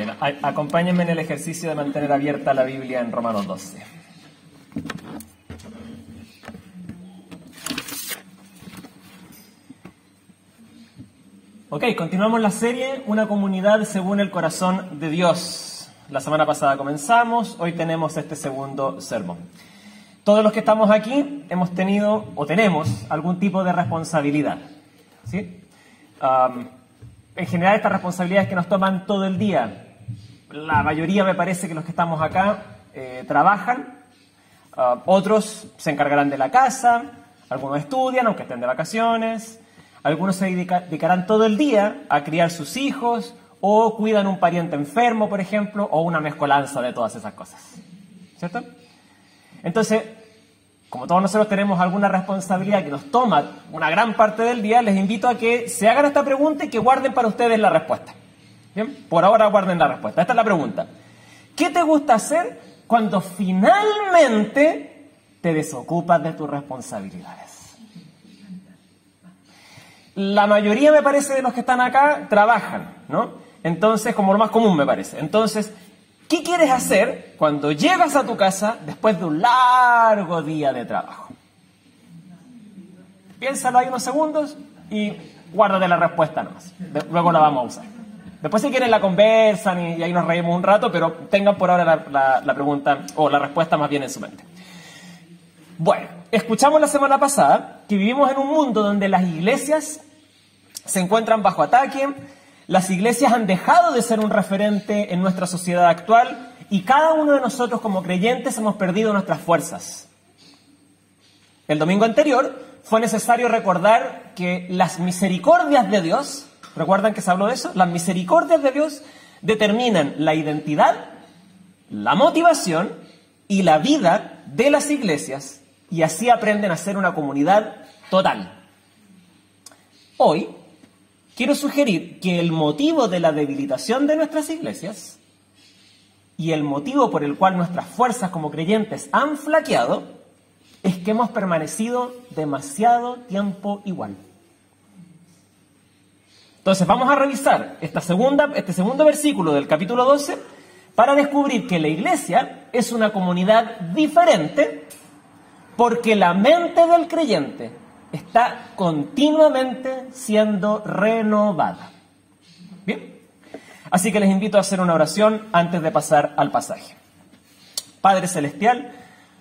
Bien, acompáñenme en el ejercicio de mantener abierta la Biblia en Romanos 12. Ok, continuamos la serie Una comunidad según el corazón de Dios. La semana pasada comenzamos, hoy tenemos este segundo sermón. Todos los que estamos aquí hemos tenido o tenemos algún tipo de responsabilidad, ¿sí? En general estas responsabilidades que nos toman todo el día, la mayoría me parece que los que estamos acá trabajan, otros se encargarán de la casa, algunos estudian aunque estén de vacaciones, algunos se dedicarán todo el día a criar sus hijos o cuidan un pariente enfermo, por ejemplo, o una mezcolanza de todas esas cosas, ¿cierto? Entonces, como todos nosotros tenemos alguna responsabilidad que nos toma una gran parte del día, les invito a que se hagan esta pregunta y que guarden para ustedes la respuesta. ¿Bien? Por ahora guarden la respuesta. Esta es la pregunta. ¿Qué te gusta hacer cuando finalmente te desocupas de tus responsabilidades? La mayoría, me parece, de los que están acá trabajan, ¿no? Entonces, como lo más común, me parece. Entonces, ¿qué quieres hacer cuando llegas a tu casa después de un largo día de trabajo? Piénsalo ahí unos segundos y guárdate la respuesta nomás. Luego la vamos a usar. Después si quieren la conversan y ahí nos reímos un rato, pero tengan por ahora la pregunta o la respuesta más bien en su mente. Bueno, escuchamos la semana pasada que vivimos en un mundo donde las iglesias se encuentran bajo ataque. Las iglesias han dejado de ser un referente en nuestra sociedad actual y cada uno de nosotros como creyentes hemos perdido nuestras fuerzas. El domingo anterior fue necesario recordar que las misericordias de Dios, ¿recuerdan que se habló de eso? Las misericordias de Dios determinan la identidad, la motivación y la vida de las iglesias y así aprenden a ser una comunidad total. Hoy quiero sugerir que el motivo de la debilitación de nuestras iglesias y el motivo por el cual nuestras fuerzas como creyentes han flaqueado es que hemos permanecido demasiado tiempo igual. Entonces vamos a revisar este segundo versículo del capítulo 12 para descubrir que la iglesia es una comunidad diferente porque la mente del creyente está continuamente siendo renovada. Bien, así que les invito a hacer una oración antes de pasar al pasaje. Padre Celestial,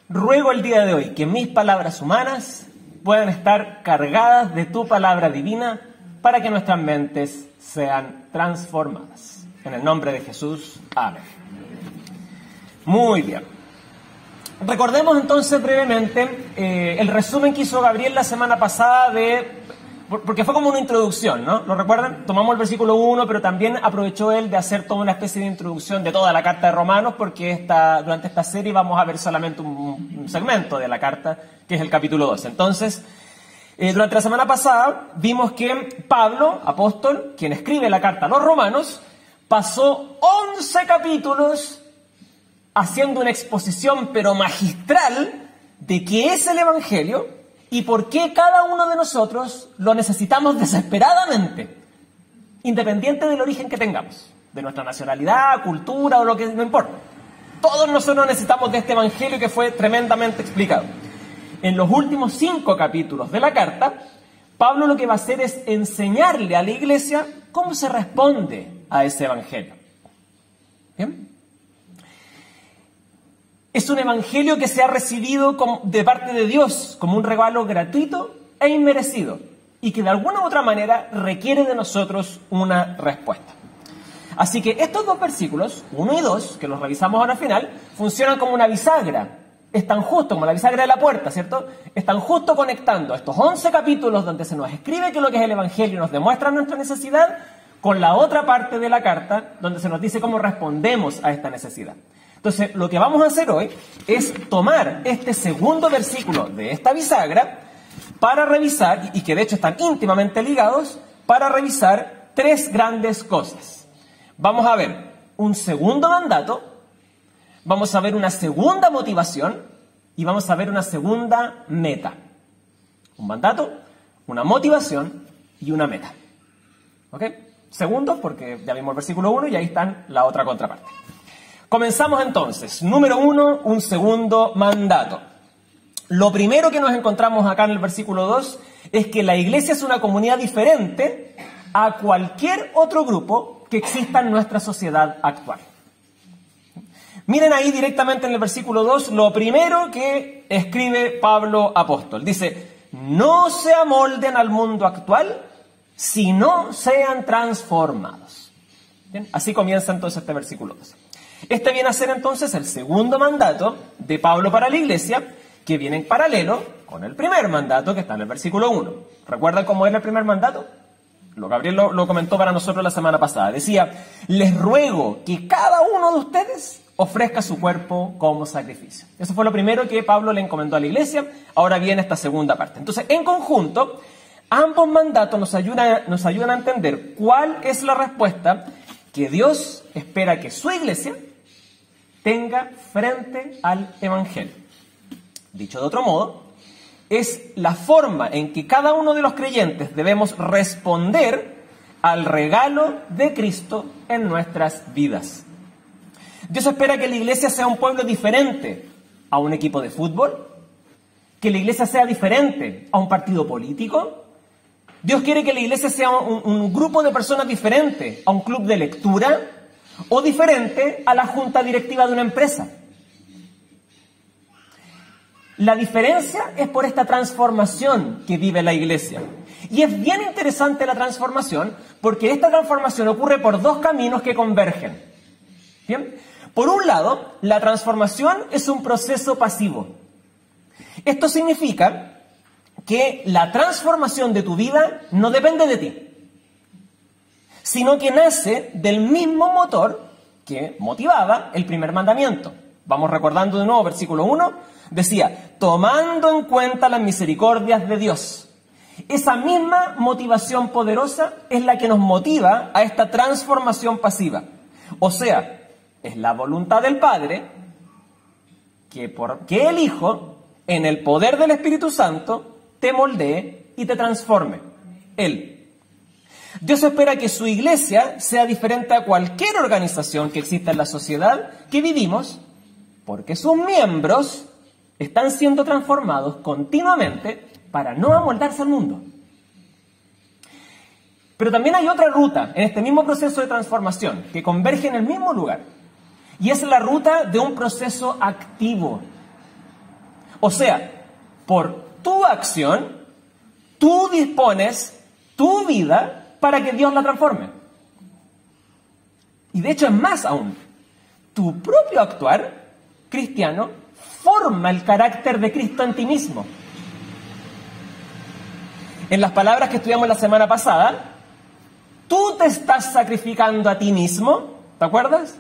ruego el día de hoy que mis palabras humanas puedan estar cargadas de tu palabra divina para que nuestras mentes sean transformadas. En el nombre de Jesús, amén. Muy bien. Recordemos entonces brevemente el resumen que hizo Gabriel la semana pasada porque fue como una introducción, ¿no? ¿Lo recuerdan? Tomamos el versículo 1, pero también aprovechó él de hacer toda una especie de introducción de toda la carta de Romanos, porque durante esta serie vamos a ver solamente un segmento de la carta, que es el capítulo 12. Entonces, durante la semana pasada vimos que Pablo, apóstol, quien escribe la carta a los romanos, pasó 11 capítulos haciendo una exposición pero magistral de qué es el Evangelio y por qué cada uno de nosotros lo necesitamos desesperadamente, independiente del origen que tengamos, de nuestra nacionalidad, cultura o lo que no importa. Todos nosotros necesitamos de este Evangelio que fue tremendamente explicado. En los últimos 5 capítulos de la carta, Pablo lo que va a hacer es enseñarle a la iglesia cómo se responde a ese Evangelio. ¿Bien? Es un evangelio que se ha recibido de parte de Dios como un regalo gratuito e inmerecido y que de alguna u otra manera requiere de nosotros una respuesta. Así que estos 2 versículos, 1 y 2, que los revisamos ahora al final, funcionan como una bisagra. Están justo, como la bisagra de la puerta, ¿cierto? Están justo conectando estos 11 capítulos donde se nos escribe qué es lo que es el evangelio y nos demuestra nuestra necesidad con la otra parte de la carta donde se nos dice cómo respondemos a esta necesidad. Entonces, lo que vamos a hacer hoy es tomar este segundo versículo de esta bisagra para revisar, y que de hecho están íntimamente ligados, para revisar 3 grandes cosas. Vamos a ver un segundo mandato, vamos a ver una segunda motivación y vamos a ver una segunda meta. Un mandato, una motivación y una meta. ¿Ok? segundos, porque ya vimos el versículo 1 y ahí están la otra contraparte. Comenzamos entonces. Número 1, un segundo mandato. Lo primero que nos encontramos acá en el versículo 2 es que la iglesia es una comunidad diferente a cualquier otro grupo que exista en nuestra sociedad actual. Miren ahí directamente en el versículo 2 lo primero que escribe Pablo apóstol. Dice, no se amolden al mundo actual, sino sean transformados. ¿Bien? Así comienza entonces este versículo 2. Este viene a ser entonces el segundo mandato de Pablo para la iglesia, que viene en paralelo con el primer mandato que está en el versículo 1. ¿Recuerdan cómo era el primer mandato? Gabriel lo comentó para nosotros la semana pasada. Decía, les ruego que cada uno de ustedes ofrezca su cuerpo como sacrificio. Eso fue lo primero que Pablo le encomendó a la iglesia. Ahora viene esta segunda parte. Entonces, en conjunto, ambos mandatos nos ayudan a entender cuál es la respuesta que Dios espera que su iglesia tenga frente al Evangelio. Dicho de otro modo, es la forma en que cada uno de los creyentes debemos responder al regalo de Cristo en nuestras vidas. Dios espera que la iglesia sea un pueblo diferente a un equipo de fútbol, que la iglesia sea diferente a un partido político. Dios quiere que la iglesia sea un grupo de personas diferente a un club de lectura o diferente a la junta directiva de una empresa. La diferencia es por esta transformación que vive la iglesia. Y es bien interesante la transformación porque esta transformación ocurre por dos caminos que convergen. ¿Bien? Por un lado, la transformación es un proceso pasivo. Esto significa que la transformación de tu vida no depende de ti, sino que nace del mismo motor que motivaba el primer mandamiento. Vamos recordando de nuevo, versículo 1, decía, tomando en cuenta las misericordias de Dios. Esa misma motivación poderosa es la que nos motiva a esta transformación pasiva. O sea, es la voluntad del Padre que el Hijo, en el poder del Espíritu Santo, te moldee y te transforme. Él. Dios espera que su iglesia sea diferente a cualquier organización que exista en la sociedad que vivimos, porque sus miembros están siendo transformados continuamente para no amoldarse al mundo. Pero también hay otra ruta en este mismo proceso de transformación que converge en el mismo lugar. Y es la ruta de un proceso activo. O sea, por tu acción, tú dispones tu vida para que Dios la transforme. Y de hecho es más aún. Tu propio actuar cristiano forma el carácter de Cristo en ti mismo. En las palabras que estudiamos la semana pasada, tú te estás sacrificando a ti mismo, ¿te acuerdas?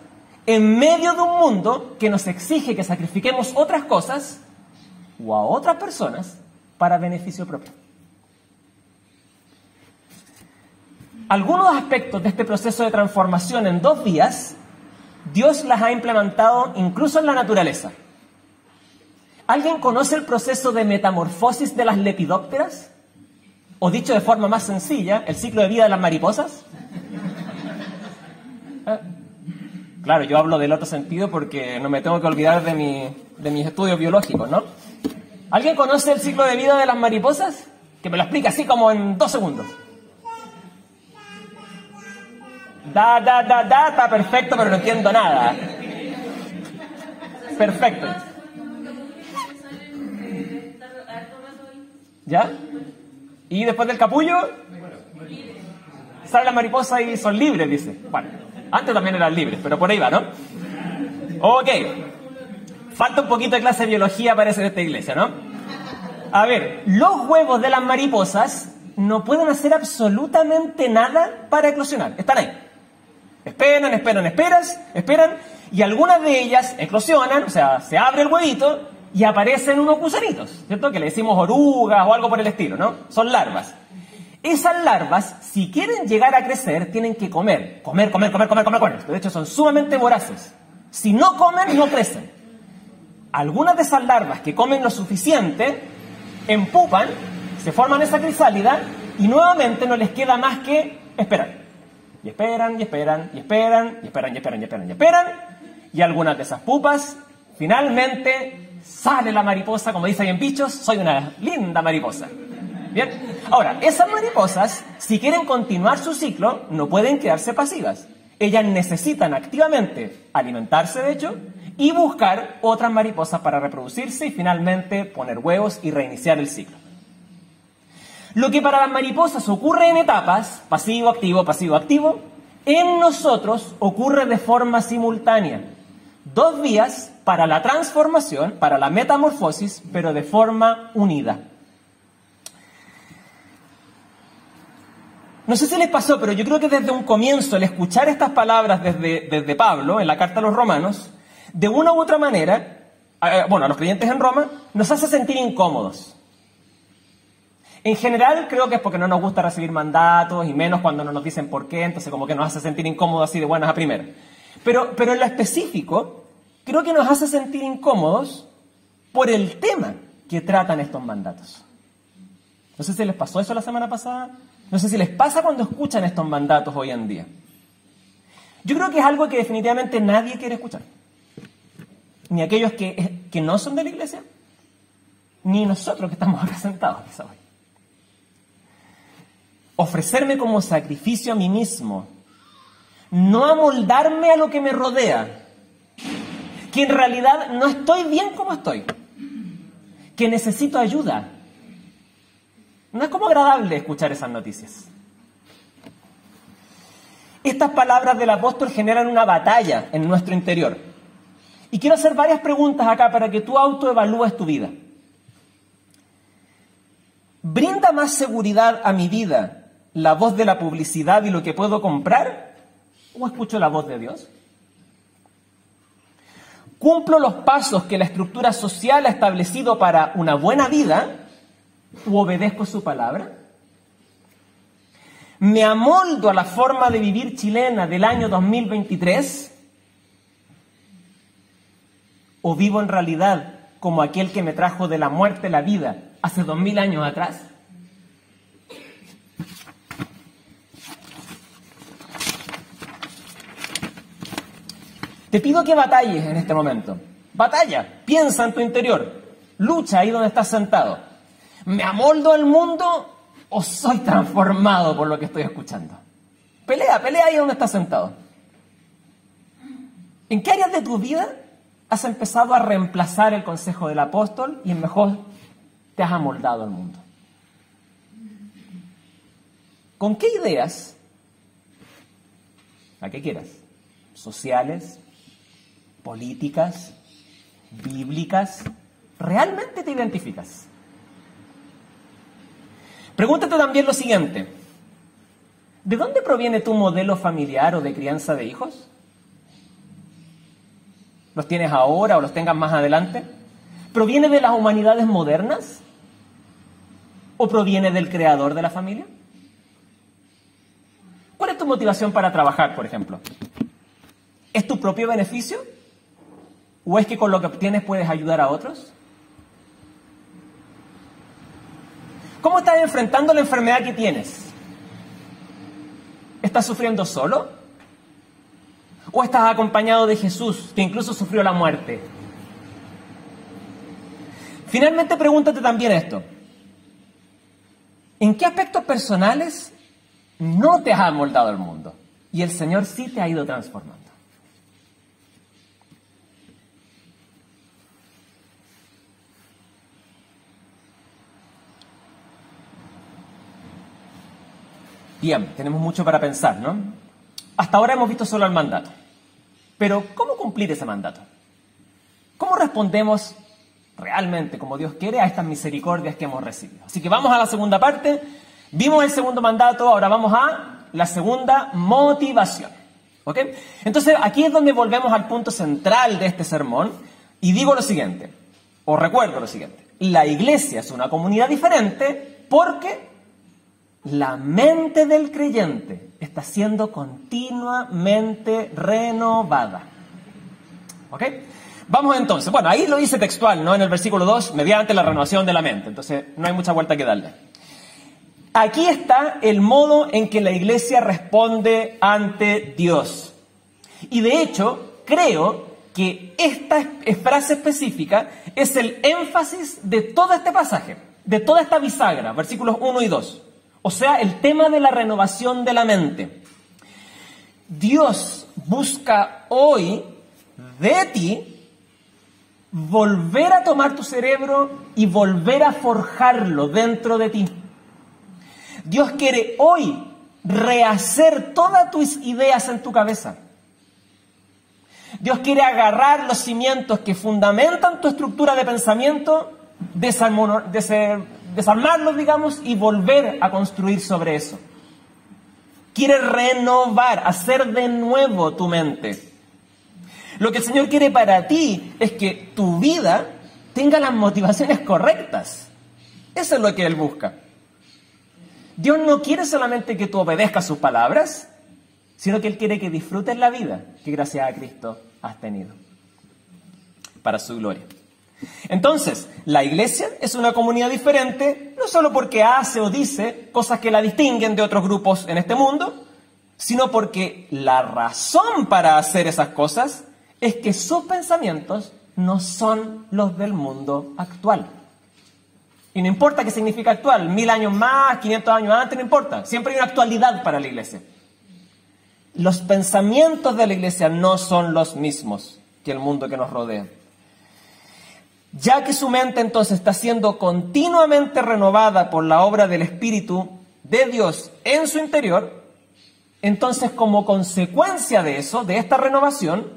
En medio de un mundo que nos exige que sacrifiquemos otras cosas o a otras personas para beneficio propio. Algunos aspectos de este proceso de transformación en 2 días, Dios las ha implementado incluso en la naturaleza. ¿Alguien conoce el proceso de metamorfosis de las lepidópteras? O dicho de forma más sencilla, el ciclo de vida de las mariposas. Claro, yo hablo del otro sentido porque no me tengo que olvidar de mis estudios biológicos, ¿no? ¿Alguien conoce el ciclo de vida de las mariposas? Que me lo explique así como en 2 segundos. Está perfecto, pero no entiendo nada. Perfecto. ¿Ya? Y después del capullo, sale la mariposa y son libres, dice. Bueno, antes también eran libres, pero por ahí va, ¿no? Ok. Falta un poquito de clase de biología, parece, de esta iglesia, ¿no? A ver, los huevos de las mariposas no pueden hacer absolutamente nada para eclosionar. Están ahí. Esperan, y algunas de ellas eclosionan, o sea, se abre el huevito y aparecen unos gusanitos, ¿cierto? Que le decimos orugas o algo por el estilo, ¿no? Son larvas. Esas larvas, si quieren llegar a crecer, tienen que comer. De hecho, son sumamente voraces. Si no comen, no crecen. Algunas de esas larvas que comen lo suficiente, empupan, se forman esa crisálida y nuevamente no les queda más que esperar. Y esperan, y esperan, y esperan, y esperan, y esperan, y esperan, y esperan. Y algunas de esas pupas, finalmente, sale la mariposa, como dicen en Bichos, soy una linda mariposa. Bien, ahora, esas mariposas, si quieren continuar su ciclo, no pueden quedarse pasivas. Ellas necesitan activamente alimentarse, de hecho, y buscar otras mariposas para reproducirse y finalmente poner huevos y reiniciar el ciclo. Lo que para las mariposas ocurre en etapas, pasivo, activo, en nosotros ocurre de forma simultánea. 2 vías para la transformación, para la metamorfosis, pero de forma unida. No sé si les pasó, pero yo creo que desde un comienzo, el escuchar estas palabras desde Pablo, en la carta a los romanos, de una u otra manera, a los creyentes en Roma, nos hace sentir incómodos. En general, creo que es porque no nos gusta recibir mandatos, y menos cuando no nos dicen por qué, entonces como que nos hace sentir incómodos así de buenas a primeras. Pero en lo específico, creo que nos hace sentir incómodos por el tema que tratan estos mandatos. No sé si les pasó eso la semana pasada. No sé si les pasa cuando escuchan estos mandatos hoy en día. Yo creo que es algo que definitivamente nadie quiere escuchar. Ni aquellos que no son de la iglesia, ni nosotros que estamos acá sentados quizá hoy. Ofrecerme como sacrificio a mí mismo, no amoldarme a lo que me rodea, que en realidad no estoy bien como estoy, que necesito ayuda. No es como agradable escuchar esas noticias. Estas palabras del apóstol generan una batalla en nuestro interior. Y quiero hacer varias preguntas acá para que tú autoevalúes tu vida. ¿Brinda más seguridad a mi vida la voz de la publicidad y lo que puedo comprar? ¿O escucho la voz de Dios? ¿Cumplo los pasos que la estructura social ha establecido para una buena vida? ¿O obedezco su palabra? ¿Me amoldo a la forma de vivir chilena del año 2023? ¿O vivo en realidad como aquel que me trajo de la muerte a la vida hace 2000 años atrás? Te pido que batalles en este momento. Batalla, piensa en tu interior, lucha ahí donde estás sentado. ¿Me amoldo al mundo o soy transformado por lo que estoy escuchando? Pelea ahí donde estás sentado. ¿En qué áreas de tu vida has empezado a reemplazar el consejo del apóstol y mejor te has amoldado al mundo? ¿Con qué ideas, a qué quieras, sociales, políticas, bíblicas, realmente te identificas? Pregúntate también lo siguiente: ¿de dónde proviene tu modelo familiar o de crianza de hijos? ¿Los tienes ahora o los tengas más adelante? ¿Proviene de las humanidades modernas? ¿O proviene del creador de la familia? ¿Cuál es tu motivación para trabajar, por ejemplo? ¿Es tu propio beneficio? ¿O es que con lo que obtienes puedes ayudar a otros? ¿Cómo estás enfrentando la enfermedad que tienes? ¿Estás sufriendo solo? ¿O estás acompañado de Jesús, que incluso sufrió la muerte? Finalmente, pregúntate también esto: ¿en qué aspectos personales no te has amoldado al mundo y el Señor sí te ha ido transformando? Bien, tenemos mucho para pensar, ¿no? Hasta ahora hemos visto solo el mandato. Pero, ¿cómo cumplir ese mandato? ¿Cómo respondemos realmente, como Dios quiere, a estas misericordias que hemos recibido? Así que vamos a la segunda parte. Vimos el segundo mandato, ahora vamos a la segunda motivación. ¿Ok? Entonces, aquí es donde volvemos al punto central de este sermón. Y digo lo siguiente, o recuerdo lo siguiente: la iglesia es una comunidad diferente porque la mente del creyente está siendo continuamente renovada. ¿Ok? Vamos entonces. Bueno, ahí lo dice textual, ¿no? En el versículo 2, mediante la renovación de la mente. Entonces, no hay mucha vuelta que darle. Aquí está el modo en que la iglesia responde ante Dios. Y de hecho, creo que esta frase específica es el énfasis de todo este pasaje, de toda esta bisagra, versículos 1 y 2. O sea, el tema de la renovación de la mente. Dios busca hoy de ti volver a tomar tu cerebro y volver a forjarlo dentro de ti. Dios quiere hoy rehacer todas tus ideas en tu cabeza. Dios quiere agarrar los cimientos que fundamentan tu estructura de pensamiento, desarmarlos, digamos, y volver a construir sobre eso. Quiere renovar, hacer de nuevo tu mente. Lo que el Señor quiere para ti es que tu vida tenga las motivaciones correctas. Eso es lo que Él busca. Dios no quiere solamente que tú obedezcas sus palabras, sino que Él quiere que disfrutes la vida que gracias a Cristo has tenido, para su gloria. Entonces, la iglesia es una comunidad diferente, no solo porque hace o dice cosas que la distinguen de otros grupos en este mundo, sino porque la razón para hacer esas cosas es que sus pensamientos no son los del mundo actual. Y no importa qué significa actual, 1000 años más, 500 años antes, no importa. Siempre hay una actualidad para la iglesia. Los pensamientos de la iglesia no son los mismos que el mundo que nos rodea. Ya que su mente entonces está siendo continuamente renovada por la obra del Espíritu de Dios en su interior, entonces como consecuencia de eso, de esta renovación,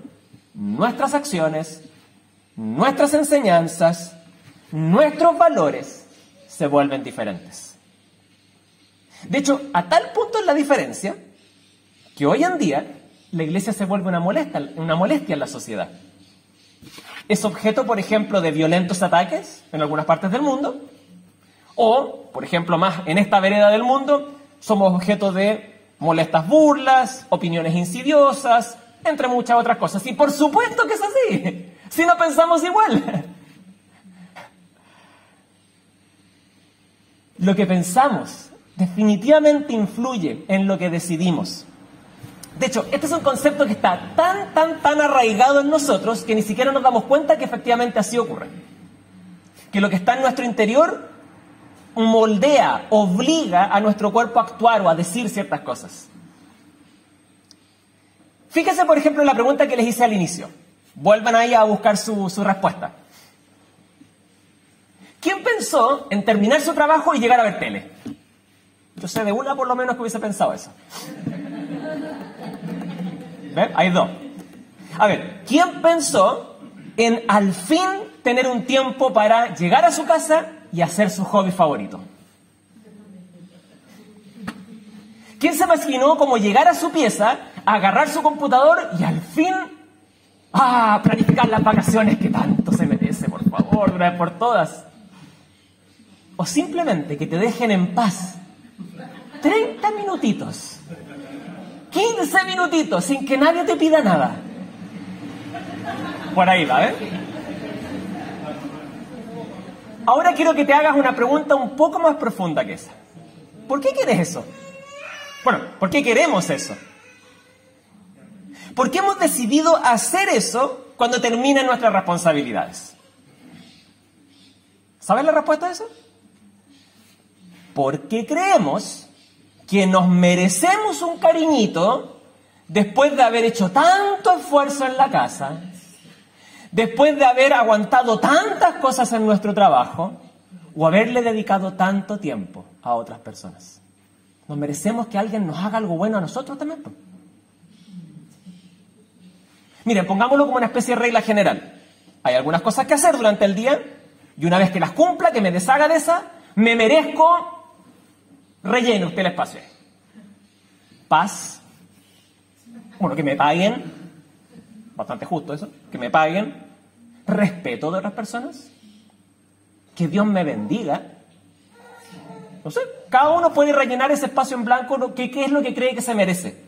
nuestras acciones, nuestras enseñanzas, nuestros valores se vuelven diferentes. De hecho, a tal punto es la diferencia que hoy en día la iglesia se vuelve una molestia en la sociedad. Es objeto, por ejemplo, de violentos ataques en algunas partes del mundo, o, por ejemplo, más en esta vereda del mundo, somos objeto de molestas burlas, opiniones insidiosas, entre muchas otras cosas. Y por supuesto que es así, si no pensamos igual. Lo que pensamos definitivamente influye en lo que decidimos. De hecho, este es un concepto que está tan arraigado en nosotros que ni siquiera nos damos cuenta que efectivamente así ocurre. Que lo que está en nuestro interior moldea, obliga a nuestro cuerpo a actuar o a decir ciertas cosas. Fíjense, por ejemplo, en la pregunta que les hice al inicio. Vuelvan ahí a buscar su respuesta. ¿Quién pensó en terminar su trabajo y llegar a ver tele? Yo sé de una por lo menos que hubiese pensado eso. ¿Ven? Hay dos. A ver, ¿quién pensó en al fin tener un tiempo para llegar a su casa y hacer su hobby favorito? ¿Quién se imaginó como llegar a su pieza, agarrar su computador y al fin planificar las vacaciones que tanto se merece, por favor, de una vez por todas? O simplemente que te dejen en paz 30 minutitos, 15 minutitos, sin que nadie te pida nada. Por ahí va, ¿eh? Ahora quiero que te hagas una pregunta un poco más profunda que esa. ¿Por qué quieres eso? Bueno, ¿por qué queremos eso? ¿Por qué hemos decidido hacer eso cuando terminan nuestras responsabilidades? ¿Sabes la respuesta a eso? Porque creemos que nos merecemos un cariñito después de haber hecho tanto esfuerzo en la casa, después de haber aguantado tantas cosas en nuestro trabajo o haberle dedicado tanto tiempo a otras personas. Nos merecemos que alguien nos haga algo bueno a nosotros también. Miren, pongámoslo como una especie de regla general. Hay algunas cosas que hacer durante el día y una vez que las cumpla, que me deshaga de esa, me merezco, rellene usted el espacio. Paz. Bueno, que me paguen. Bastante justo eso. Que me paguen. Respeto de otras personas. Que Dios me bendiga. No sé, cada uno puede rellenar ese espacio en blanco, qué es lo que cree que se merece.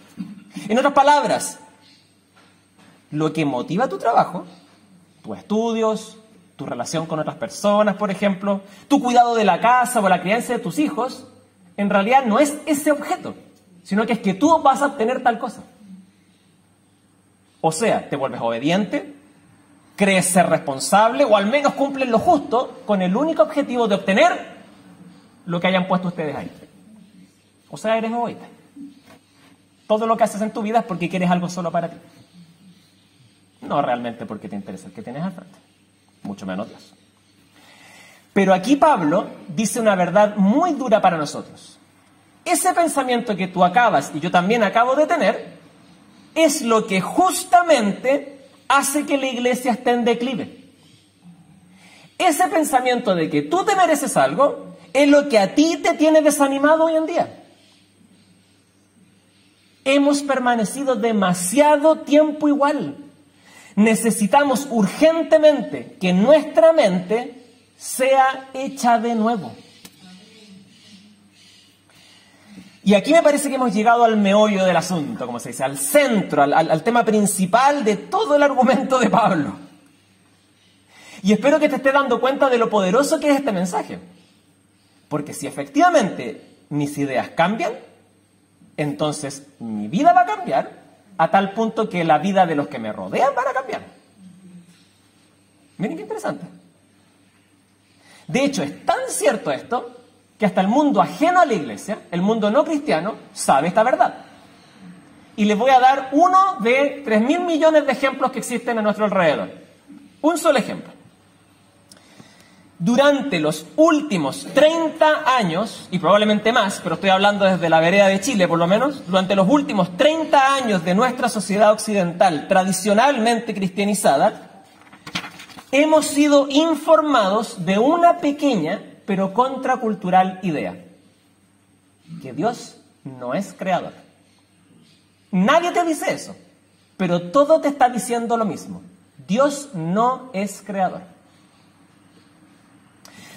En otras palabras, lo que motiva tu trabajo, tus estudios, tu relación con otras personas, por ejemplo, tu cuidado de la casa o la crianza de tus hijos, en realidad no es ese objeto, sino que es que tú vas a obtener tal cosa. O sea, te vuelves obediente, crees ser responsable o al menos cumples lo justo con el único objetivo de obtener lo que hayan puesto ustedes ahí. O sea, eres egoísta. Todo lo que haces en tu vida es porque quieres algo solo para ti. No realmente porque te interesa el que tienes al frente. Mucho menos Dios. Pero aquí Pablo dice una verdad muy dura para nosotros. Ese pensamiento que tú acabas y yo también acabo de tener es lo que justamente hace que la iglesia esté en declive. Ese pensamiento de que tú te mereces algo es lo que a ti te tiene desanimado hoy en día. Hemos permanecido demasiado tiempo igual. Necesitamos urgentemente que nuestra mente sea hecha de nuevo. Y aquí me parece que hemos llegado al meollo del asunto, como se dice, al centro, al tema principal de todo el argumento de Pablo. Y espero que te estés dando cuenta de lo poderoso que es este mensaje. Porque si efectivamente mis ideas cambian, entonces mi vida va a cambiar a tal punto que la vida de los que me rodean van a cambiar. Miren qué interesante. De hecho, es tan cierto esto que hasta el mundo ajeno a la iglesia, el mundo no cristiano, sabe esta verdad. Y les voy a dar uno de 3.000 millones de ejemplos que existen a nuestro alrededor. Un solo ejemplo. Durante los últimos 30 años, y probablemente más, pero estoy hablando desde la vereda de Chile por lo menos, durante los últimos 30 años de nuestra sociedad occidental tradicionalmente cristianizada, hemos sido informados de una pequeña pero contracultural idea: que Dios no es creador. Nadie te dice eso, pero todo te está diciendo lo mismo. Dios no es creador.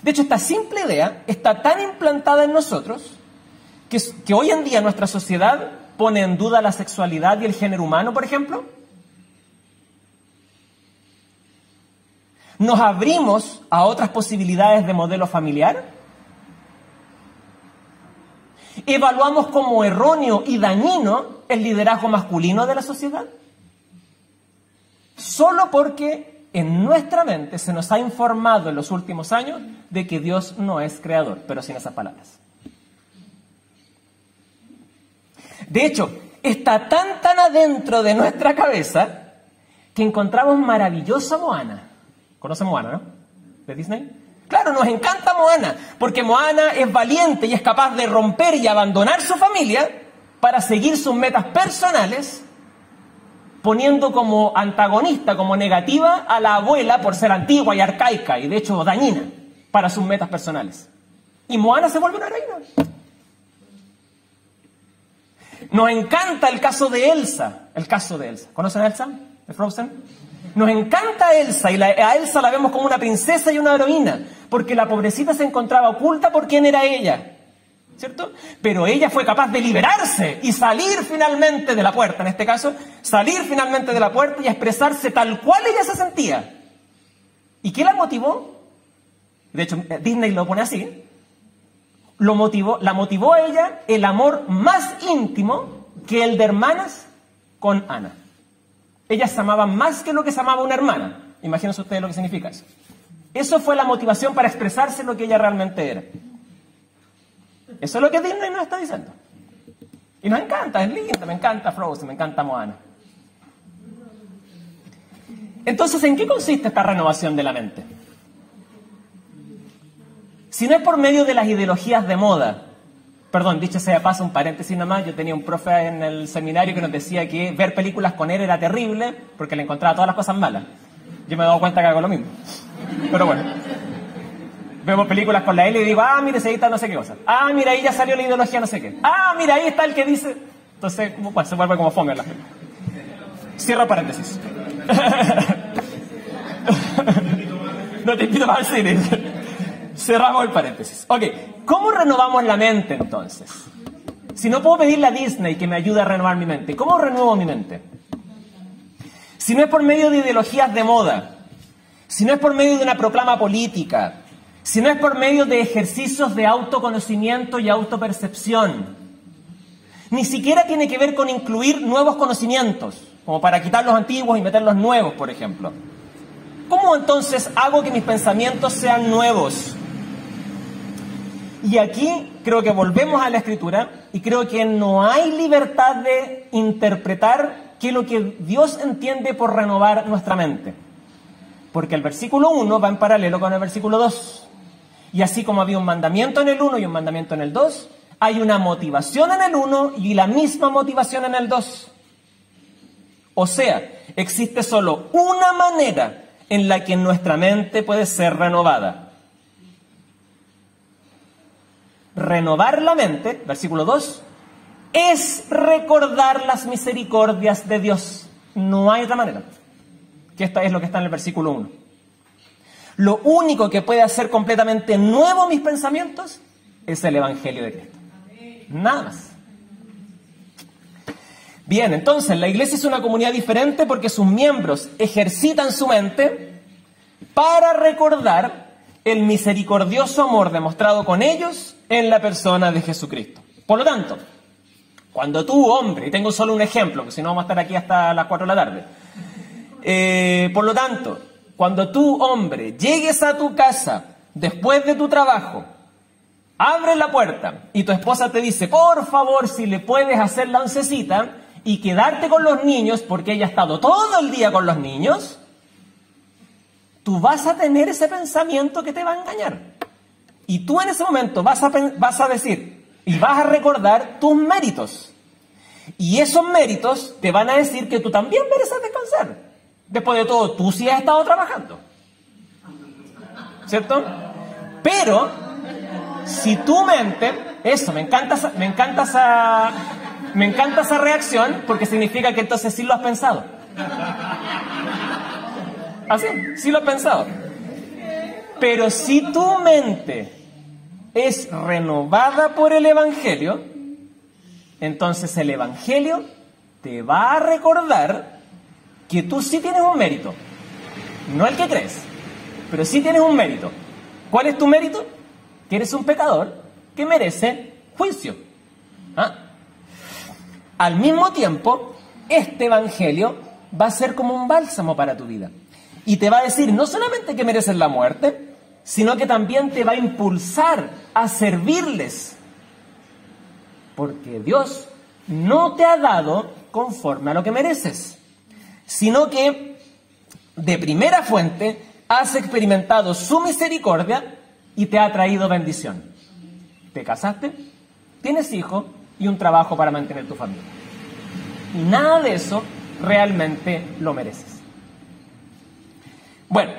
De hecho, esta simple idea está tan implantada en nosotros que hoy en día nuestra sociedad pone en duda la sexualidad y el género humano, por ejemplo. Nos abrimos a otras posibilidades de modelo familiar. Evaluamos como erróneo y dañino el liderazgo masculino de la sociedad. Solo porque en nuestra mente se nos ha informado en los últimos años de que Dios no es creador, pero sin esas palabras. De hecho, está tan adentro de nuestra cabeza que encontramos maravillosa Moana. ¿Conocen Moana, no? ¿De Disney? Claro, nos encanta Moana, porque Moana es valiente y es capaz de romper y abandonar su familia para seguir sus metas personales, poniendo como antagonista, como negativa, a la abuela por ser antigua y arcaica y de hecho dañina para sus metas personales. Y Moana se vuelve una reina. Nos encanta el caso de Elsa. ¿Conocen a Elsa? ¿De Frozen? Nos encanta Elsa y a Elsa la vemos como una princesa y una heroína, porque la pobrecita se encontraba oculta por quién era ella. ¿Cierto? Pero ella fue capaz de liberarse y salir finalmente de la puerta, en este caso, salir finalmente de la puerta y expresarse tal cual ella se sentía. ¿Y qué la motivó? De hecho, Disney lo pone así. La motivó a ella el amor más íntimo que el de hermanas con Ana. Ellas se amaban más que lo que se amaba una hermana. Imagínense ustedes lo que significa eso. Eso fue la motivación para expresarse lo que ella realmente era. Eso es lo que Disney nos está diciendo. Y nos encanta, es linda, me encanta Frozen, me encanta Moana. Entonces, ¿en qué consiste esta renovación de la mente? Si no es por medio de las ideologías de moda, perdón, dicho sea de paso, un paréntesis nada más, yo tenía un profe en el seminario que nos decía que ver películas con él era terrible porque le encontraba todas las cosas malas. Yo me he dado cuenta que hago lo mismo. Pero bueno. Vemos películas con la L y digo, mira, ahí está no sé qué cosa. Mira, ahí ya salió la ideología no sé qué. Mira, ahí está el que dice... Entonces, se vuelve como fome en la película. Cierro paréntesis. No te invito más al cine. Cerramos el paréntesis. Ok, ¿cómo renovamos la mente entonces? Si no puedo pedirle a Disney que me ayude a renovar mi mente, ¿cómo renuevo mi mente? Si no es por medio de ideologías de moda, si no es por medio de una proclama política, sino es por medio de ejercicios de autoconocimiento y autopercepción. Ni siquiera tiene que ver con incluir nuevos conocimientos, como para quitar los antiguos y meter los nuevos, por ejemplo. ¿Cómo entonces hago que mis pensamientos sean nuevos? Y aquí creo que volvemos a la Escritura y creo que no hay libertad de interpretar qué es lo que Dios entiende por renovar nuestra mente. Porque el versículo 1 va en paralelo con el versículo 2. Y así como había un mandamiento en el 1 y un mandamiento en el 2, hay una motivación en el 1 y la misma motivación en el 2. O sea, existe solo una manera en la que nuestra mente puede ser renovada. Renovar la mente, versículo 2, es recordar las misericordias de Dios. No hay otra manera. Que esta es lo que está en el versículo 1. Lo único que puede hacer completamente nuevo mis pensamientos es el Evangelio de Cristo. Nada más. Bien, entonces la iglesia es una comunidad diferente porque sus miembros ejercitan su mente para recordar el misericordioso amor demostrado con ellos en la persona de Jesucristo. Por lo tanto, cuando tú, hombre, y tengo solo un ejemplo, que si no vamos a estar aquí hasta las 4 de la tarde. Por lo tanto, cuando tú, hombre, llegues a tu casa después de tu trabajo, abres la puerta y tu esposa te dice, por favor, si le puedes hacer la oncecita y quedarte con los niños, porque ella ha estado todo el día con los niños, tú vas a tener ese pensamiento que te va a engañar. Y tú en ese momento vas a decir y vas a recordar tus méritos. Y esos méritos te van a decir que tú también mereces descansar. Después de todo, tú sí has estado trabajando. ¿Cierto? Pero, si tu mente, eso, me encanta esa reacción, porque significa que entonces sí lo has pensado. Así, sí lo has pensado. Pero si tu mente es renovada por el Evangelio, entonces el Evangelio te va a recordar que tú sí tienes un mérito. No el que crees, pero sí tienes un mérito. ¿Cuál es tu mérito? Que eres un pecador que merece juicio. ¿Ah? Al mismo tiempo, este Evangelio va a ser como un bálsamo para tu vida. Y te va a decir no solamente que mereces la muerte, sino que también te va a impulsar a servirles. Porque Dios no te ha dado conforme a lo que mereces, sino que de primera fuente has experimentado su misericordia y te ha traído bendición. Te casaste, tienes hijos y un trabajo para mantener tu familia. Y nada de eso realmente lo mereces. Bueno,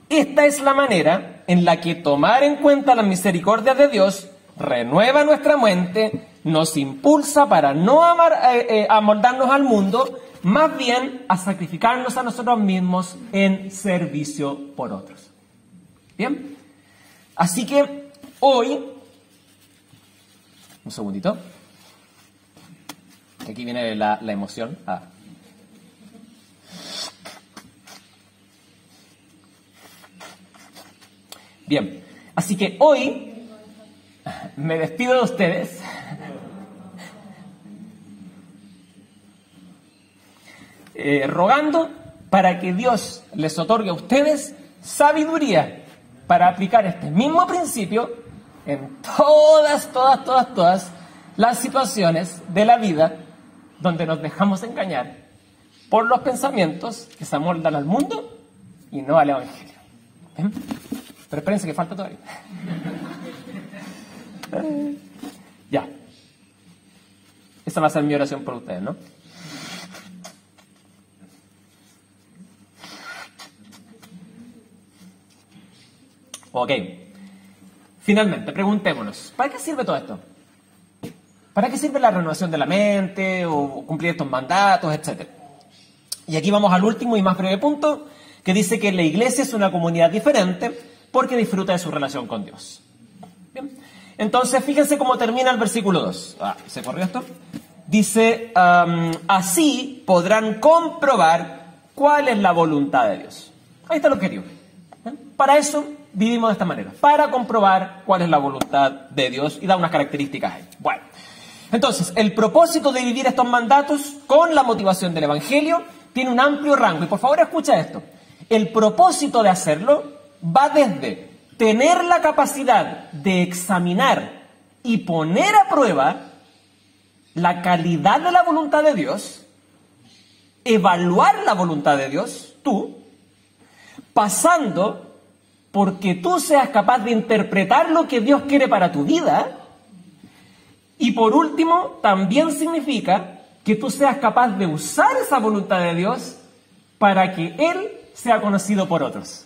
esta es la manera en la que tomar en cuenta las misericordias de Dios renueva nuestra mente, nos impulsa para no amoldarnos al mundo, más bien a sacrificarnos a nosotros mismos en servicio por otros. ¿Bien? Así que hoy, un segundito, aquí viene la emoción. Bien, así que hoy me despido de ustedes rogando para que Dios les otorgue a ustedes sabiduría para aplicar este mismo principio en todas las situaciones de la vida donde nos dejamos engañar por los pensamientos que se amoldan al mundo y no al Evangelio. ¿Bien? Pero espérense que falta todavía. Ya. Esa va a ser mi oración por ustedes, ¿no? Ok. Finalmente, preguntémonos, ¿para qué sirve todo esto? ¿Para qué sirve la renovación de la mente o cumplir estos mandatos, etcétera? Y aquí vamos al último y más breve punto, que dice que la iglesia es una comunidad diferente porque disfruta de su relación con Dios. Bien. Entonces, fíjense cómo termina el versículo 2. ¿Se corrió esto? Dice, así podrán comprobar cuál es la voluntad de Dios. Ahí está el objetivo. Para eso vivimos de esta manera? Para comprobar cuál es la voluntad de Dios y da unas características ahí. Bueno, entonces, el propósito de vivir estos mandatos con la motivación del Evangelio tiene un amplio rango. Y por favor, escucha esto. El propósito de hacerlo va desde tener la capacidad de examinar y poner a prueba la calidad de la voluntad de Dios, evaluar la voluntad de Dios, tú, pasando porque tú seas capaz de interpretar lo que Dios quiere para tu vida. Y por último, también significa que tú seas capaz de usar esa voluntad de Dios para que Él sea conocido por otros.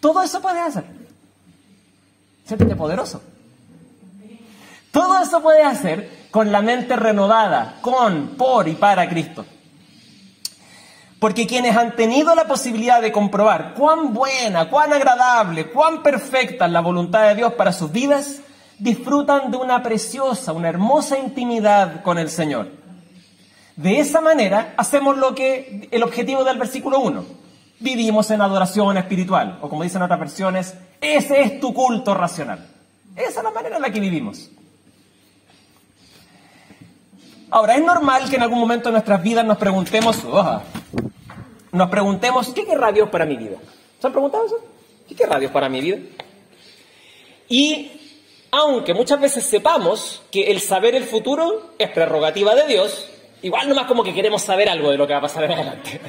Todo eso puedes hacer. Siéntete poderoso. Todo eso puedes hacer con la mente renovada, con, por y para Cristo. Porque quienes han tenido la posibilidad de comprobar cuán buena, cuán agradable, cuán perfecta es la voluntad de Dios para sus vidas, disfrutan de una preciosa, una hermosa intimidad con el Señor. De esa manera hacemos lo que el objetivo del versículo 1. Vivimos en adoración espiritual, o como dicen otras versiones, ese es tu culto racional. Esa es la manera en la que vivimos. Ahora, es normal que en algún momento de nuestras vidas nos preguntemos, ¿qué querrá Dios para mi vida? ¿Se han preguntado eso? ¿Qué querrá Dios para mi vida? Y aunque muchas veces sepamos que el saber el futuro es prerrogativa de Dios, igual nomás como que queremos saber algo de lo que va a pasar en adelante.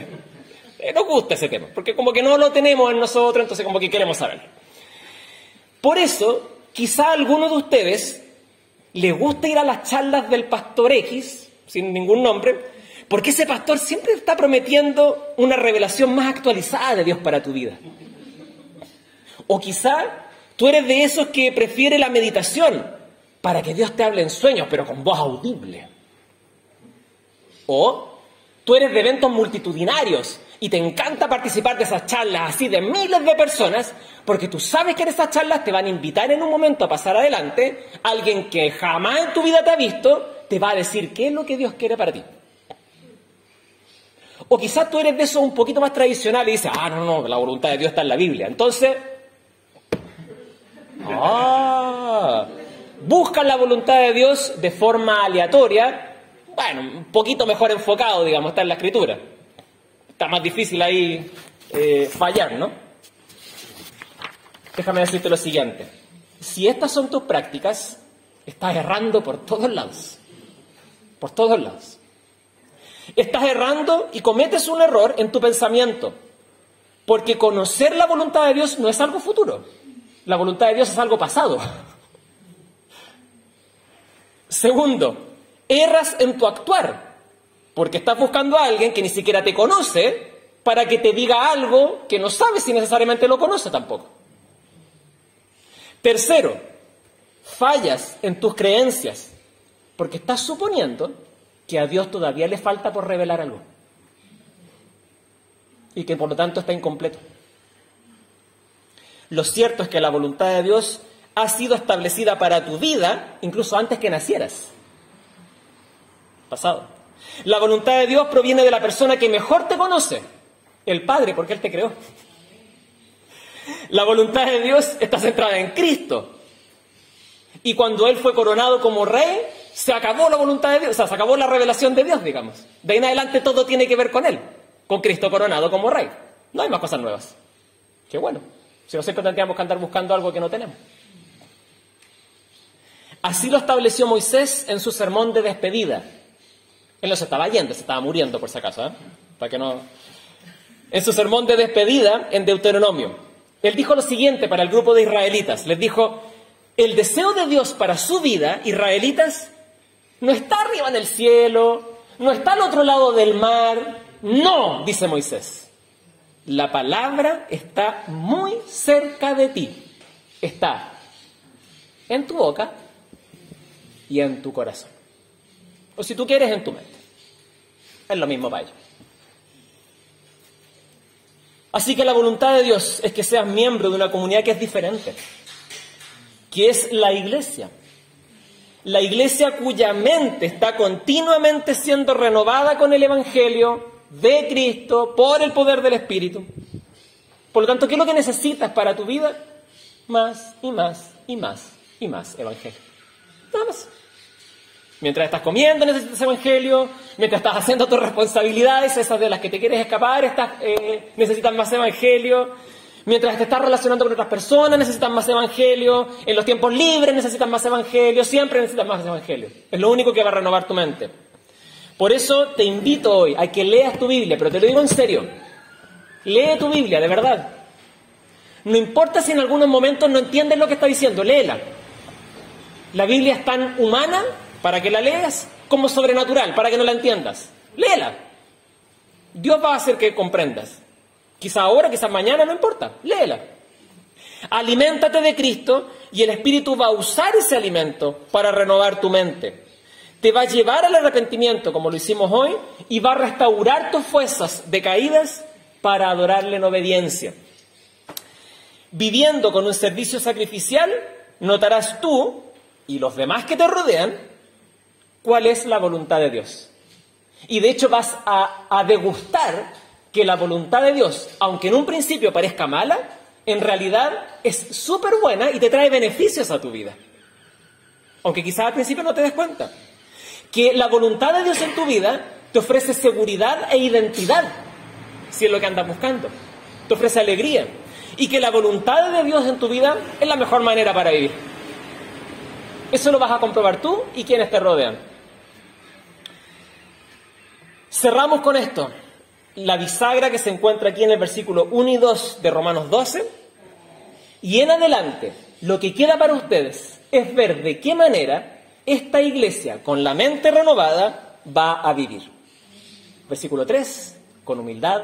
Nos gusta ese tema, porque como que no lo tenemos en nosotros, entonces como que queremos saberlo. Por eso, quizá a alguno de ustedes le gusta ir a las charlas del pastor X, sin ningún nombre, porque ese pastor siempre está prometiendo una revelación más actualizada de Dios para tu vida. O quizá tú eres de esos que prefiere la meditación para que Dios te hable en sueños, pero con voz audible. O tú eres de eventos multitudinarios y te encanta participar de esas charlas así de miles de personas, porque tú sabes que en esas charlas te van a invitar en un momento a pasar adelante, alguien que jamás en tu vida te ha visto, te va a decir qué es lo que Dios quiere para ti. O quizás tú eres de esos un poquito más tradicionales y dices, no, la voluntad de Dios está en la Biblia. Entonces, buscan la voluntad de Dios de forma aleatoria, bueno, un poquito mejor enfocado, digamos, está en la Escritura. Está más difícil ahí fallar, ¿no? Déjame decirte lo siguiente. Si estas son tus prácticas, estás errando por todos lados. Por todos lados. Estás errando y cometes un error en tu pensamiento. Porque conocer la voluntad de Dios no es algo futuro. La voluntad de Dios es algo pasado. Segundo, erras en tu actuar. Porque estás buscando a alguien que ni siquiera te conoce para que te diga algo que no sabes si necesariamente lo conoce tampoco. Tercero, fallas en tus creencias porque estás suponiendo que a Dios todavía le falta por revelar algo y que por lo tanto está incompleto. Lo cierto es que la voluntad de Dios ha sido establecida para tu vida incluso antes que nacieras. Pasado. La voluntad de Dios proviene de la persona que mejor te conoce, el Padre, porque Él te creó. La voluntad de Dios está centrada en Cristo. Y cuando Él fue coronado como rey, se acabó la voluntad de Dios, o sea, se acabó la revelación de Dios, digamos. De ahí en adelante todo tiene que ver con Él, con Cristo coronado como rey. No hay más cosas nuevas. Qué bueno. Si no, siempre tendríamos que andar buscando algo que no tenemos. Así lo estableció Moisés en su sermón de despedida. Él no se estaba yendo, se estaba muriendo por si acaso, para que no. En su sermón de despedida en Deuteronomio, él dijo lo siguiente para el grupo de israelitas. Les dijo, el deseo de Dios para su vida, israelitas, no está arriba en el cielo, no está al otro lado del mar. No, dice Moisés. La palabra está muy cerca de ti. Está en tu boca y en tu corazón. O si tú quieres, en tu mente. Es lo mismo para ellos. Así que la voluntad de Dios es que seas miembro de una comunidad que es diferente, que es la iglesia. La iglesia cuya mente está continuamente siendo renovada con el Evangelio de Cristo por el poder del Espíritu. Por lo tanto, ¿qué es lo que necesitas para tu vida? Más y más y más y más evangelio. Nada más. Mientras estás comiendo necesitas evangelio, mientras estás haciendo tus responsabilidades, esas de las que te quieres escapar, necesitas más evangelio. Mientras te estás relacionando con otras personas, necesitas más evangelio. En los tiempos libres necesitas más evangelio. Siempre necesitas más evangelio. Es lo único que va a renovar tu mente. Por eso te invito hoy a que leas tu Biblia, pero te lo digo en serio. Lee tu Biblia, de verdad. No importa si en algunos momentos no entiendes lo que está diciendo, léela. La Biblia es tan humana para que la leas como sobrenatural, para que no la entiendas. Léela. Dios va a hacer que comprendas. Quizá ahora, quizás mañana, no importa. Léela. Aliméntate de Cristo y el Espíritu va a usar ese alimento para renovar tu mente. Te va a llevar al arrepentimiento, como lo hicimos hoy, y va a restaurar tus fuerzas decaídas para adorarle en obediencia. Viviendo con un servicio sacrificial, notarás tú y los demás que te rodean cuál es la voluntad de Dios. Y de hecho vas a degustar que la voluntad de Dios, aunque en un principio parezca mala, en realidad es súper buena y te trae beneficios a tu vida. Aunque quizás al principio no te des cuenta. Que la voluntad de Dios en tu vida te ofrece seguridad e identidad, si es lo que andas buscando. Te ofrece alegría. Y que la voluntad de Dios en tu vida es la mejor manera para vivir. Eso lo vas a comprobar tú y quienes te rodean. Cerramos con esto. La bisagra que se encuentra aquí en el versículo 1 y 2 de Romanos 12. Y en adelante, lo que queda para ustedes es ver de qué manera esta iglesia, con la mente renovada, va a vivir. Versículo 3, con humildad.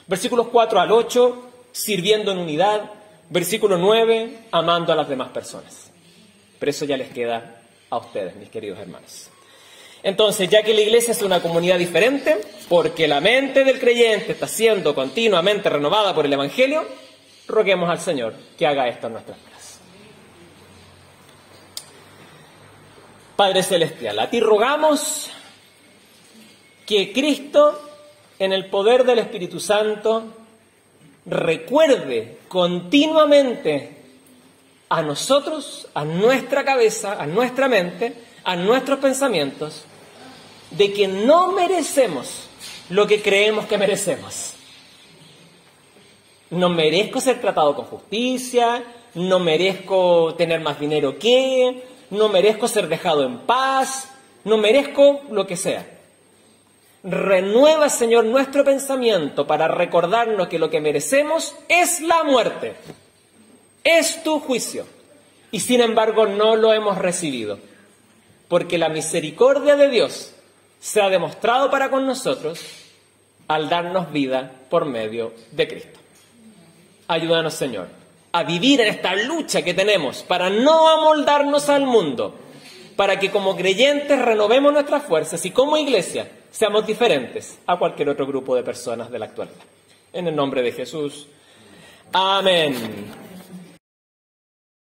Versículos 4 al 8, sirviendo en unidad. Versículo 9, amando a las demás personas. Pero eso ya les queda a ustedes, mis queridos hermanos. Entonces, ya que la iglesia es una comunidad diferente, porque la mente del creyente está siendo continuamente renovada por el Evangelio, roguemos al Señor que haga esto en nuestras vidas. Padre Celestial, a ti rogamos que Cristo, en el poder del Espíritu Santo, recuerde continuamente a nosotros, a nuestra cabeza, a nuestra mente, a nuestros pensamientos, de que no merecemos lo que creemos que merecemos. No merezco ser tratado con justicia, no merezco tener más dinero que, no merezco ser dejado en paz, no merezco lo que sea. Renueva, Señor, nuestro pensamiento para recordarnos que lo que merecemos es la muerte, es tu juicio, y sin embargo no lo hemos recibido, porque la misericordia de Dios se ha demostrado para con nosotros al darnos vida por medio de Cristo. Ayúdanos, Señor, a vivir en esta lucha que tenemos para no amoldarnos al mundo, para que como creyentes renovemos nuestras fuerzas y como iglesia seamos diferentes a cualquier otro grupo de personas de la actualidad. En el nombre de Jesús. Amén.